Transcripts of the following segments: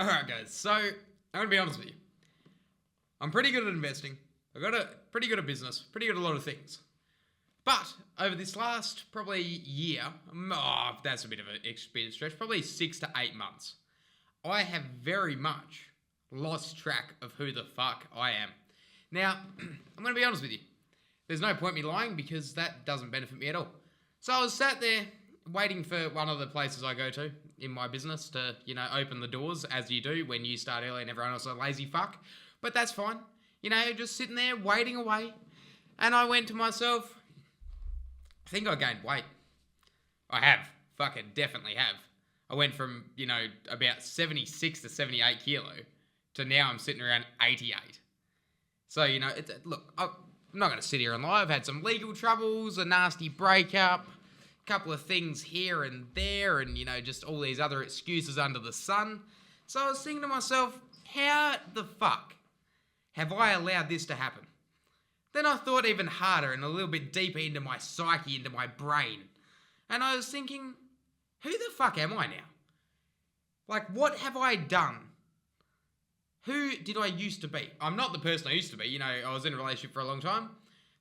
Alright, guys, so I'm going to be honest with you. I'm pretty good at investing. I've got pretty good at business, pretty good at a lot of things. But over this last probably year, that's a bit of a stretch, probably 6 to 8 months, I have very much lost track of who the fuck I am. Now, I'm going to be honest with you. There's no point me lying because that doesn't benefit me at all. So I was sat there waiting for one of the places I go to in my business to, open the doors, as you do when you start early and everyone else is a lazy fuck. But that's fine. Just sitting there waiting away. And I went to myself, I think I gained weight. I have. Fucking definitely have. I went from, about 76 to 78 kilo to now I'm sitting around 88. So, look, I'm not going to sit here and lie. I've had some legal troubles, a nasty breakup, a couple of things here and there, and, just all these other excuses under the sun. So I was thinking to myself, how the fuck have I allowed this to happen? Then I thought even harder and a little bit deeper into my psyche, into my brain. And I was thinking, who the fuck am I now? Like, what have I done? Who did I used to be? I'm not the person I used to be. I was in a relationship for a long time.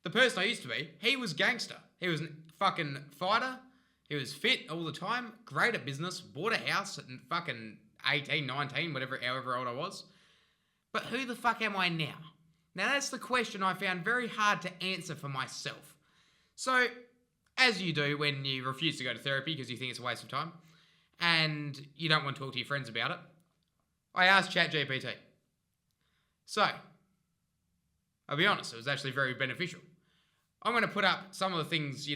The person I used to be, he was gangster. He was a fucking fighter. He was fit all the time. Great at business. Bought a house at fucking 18, 19, however old I was. But who the fuck am I now? Now that's the question I found very hard to answer for myself. So, as you do when you refuse to go to therapy because you think it's a waste of time, and you don't want to talk to your friends about it, I asked ChatGPT. So, I'll be honest, it was actually very beneficial. I'm going to put up some of the things,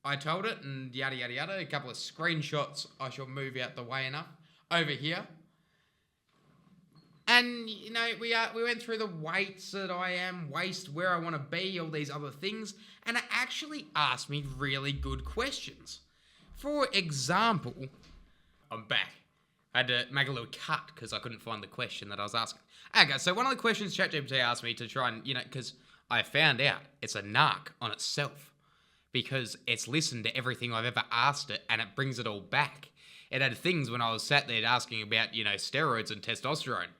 I told it and yada, yada, yada. A couple of screenshots I shall move out the way enough over here. And, we went through the weights that I am, waist, where I want to be, all these other things. And it actually asked me really good questions. For example, I'm back. I had to make a little cut because I couldn't find the question that I was asking. Okay, so one of the questions ChatGPT asked me to try and, because I found out it's a narc on itself. Because it's listened to everything I've ever asked it and it brings it all back. It had things when I was sat there asking about, steroids and testosterone.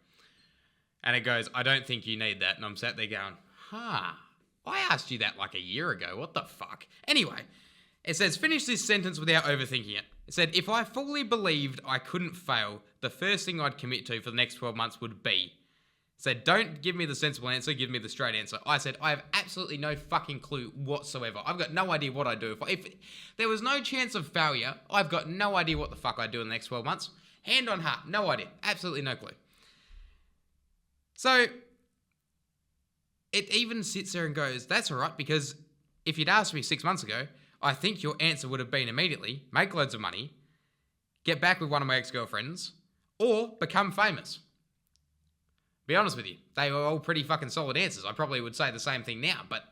And it goes, I don't think you need that. And I'm sat there going, I asked you that like a year ago. What the fuck? Anyway, it says, finish this sentence without overthinking it. It said, if I fully believed I couldn't fail, the first thing I'd commit to for the next 12 months would be. It said, don't give me the sensible answer, give me the straight answer. I said, I have absolutely no fucking clue whatsoever. I've got no idea what I'd do. If there was no chance of failure, I've got no idea what the fuck I'd do in the next 12 months. Hand on heart, no idea. Absolutely no clue. So, it even sits there and goes, that's all right, because if you'd asked me 6 months ago, I think your answer would have been immediately, make loads of money, get back with one of my ex-girlfriends, or become famous. Be honest with you, they were all pretty fucking solid answers. I probably would say the same thing now, but,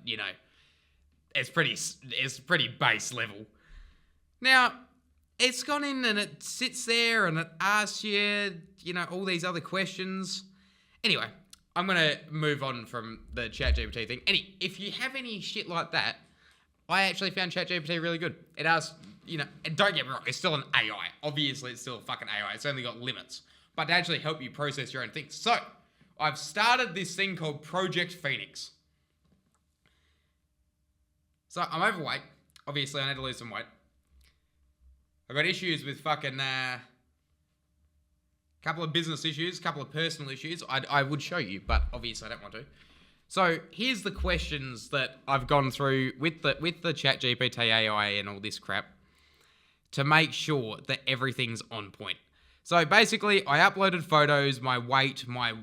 it's pretty base level. Now, it's gone in and it sits there and it asks you, all these other questions. Anyway, I'm going to move on from the ChatGPT thing. If you have any shit like that, I actually found ChatGPT really good. It asks, and don't get me wrong, it's still an AI. Obviously, it's still a fucking AI. It's only got limits. But to actually help you process your own things. So, I've started this thing called Project Phoenix. So, I'm overweight. Obviously, I need to lose some weight. I've got issues with fucking... couple of business issues, couple of personal issues. I would show you, but obviously I don't want to. So here's the questions that I've gone through with the ChatGPT AI and all this crap to make sure that everything's on point. So basically, I uploaded photos, my weight, my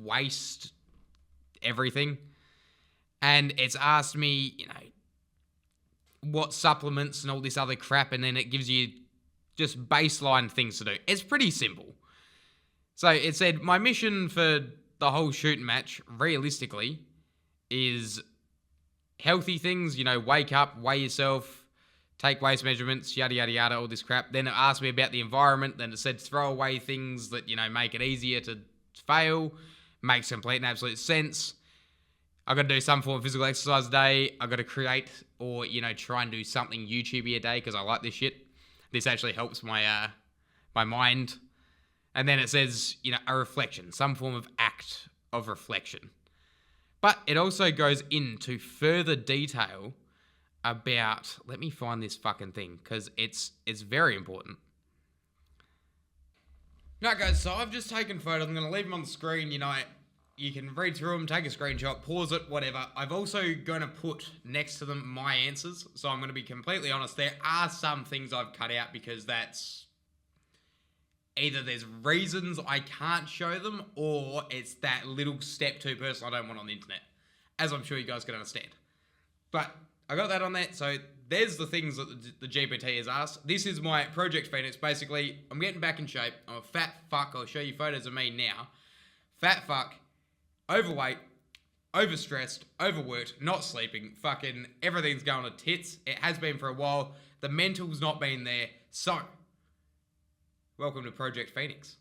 waist, everything, and it's asked me, what supplements and all this other crap, and then it gives you just baseline things to do. It's pretty simple. So it said, my mission for the whole shooting match, realistically, is healthy things, wake up, weigh yourself, take waist measurements, yada, yada, yada, all this crap. Then it asked me about the environment. Then it said throw away things that, make it easier to fail. Makes complete and absolute sense. I've got to do some form of physical exercise a day. I've got to create or, try and do something YouTubey a day because I like this shit. This actually helps my my mind. And then it says, a reflection, some form of act of reflection. But it also goes into further detail about, let me find this fucking thing, because it's very important. No, guys, so I've just taken photos. I'm going to leave them on the screen. You can read through them, take a screenshot, pause it, whatever. I've also going to put next to them my answers. So I'm going to be completely honest. There are some things I've cut out because that's either there's reasons I can't show them, or it's that little step too personal I don't want on the internet, as I'm sure you guys can understand. But I got that on there. So there's the things that the GPT has asked. This is my Project Phoenix. Basically, I'm getting back in shape. I'm a fat fuck. I'll show you photos of me now. Fat fuck, overweight, overstressed, overworked, not sleeping. Fucking everything's going to tits. It has been for a while. The mental's not been there. So, welcome to Project Phoenix.